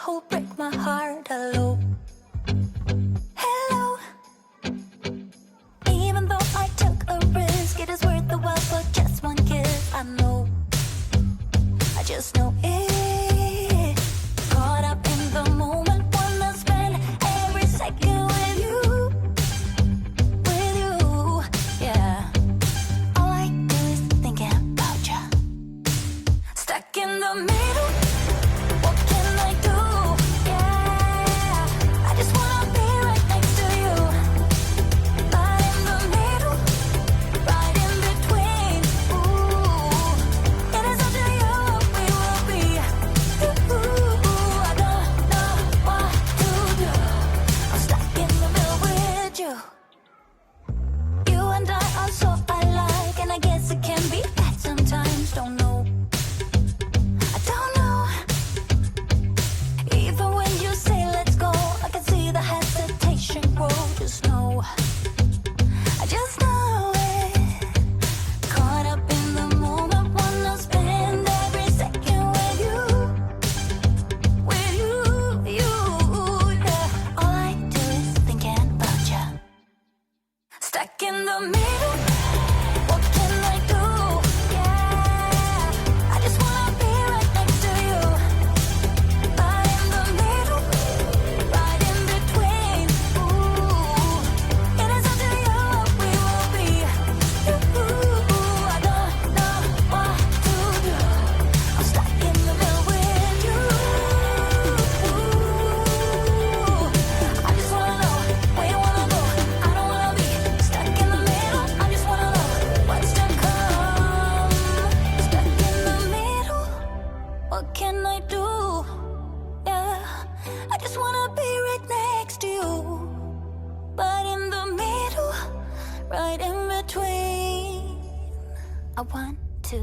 who'll break my heart. Hello, hello. Even though I took a risk, it is worth the while for just one kiss. I know, I just know it. Caught up in the moment, wanna spend every second with you, yeah. All I do is thinking about you. Stuck in the middle, what can I do? Yeah, I just wanna be right next to you. Right in the middle, right in between. Ooh, it is up to you what we will be. Ooh, I don't know what to do. I'm stuck in the middle with you. You and I are so alike, and I guess it can be bad sometimes. Don't know, I don't know. Even when you say let's go, I can see the hesitation grow. Just know, I just know it. Caught up in the moment, wanna spend every second with you, yeah. All I do is thinking about you. Stuck in the middle, what can I do? Yeah, I just wanna be right next to you. Right in the middle, right in between. Ooh, it is up to you what we will be. Ooh, I don't know what to do. I'm stuck in the middle with you. I just wanna know where you wanna go. I don't wanna be stuck in the middle. I just wanna know what's to come. Stuck in the middle, what can I do? Yeah, I just wanna be right next to you. But in the middle, right in between. I want to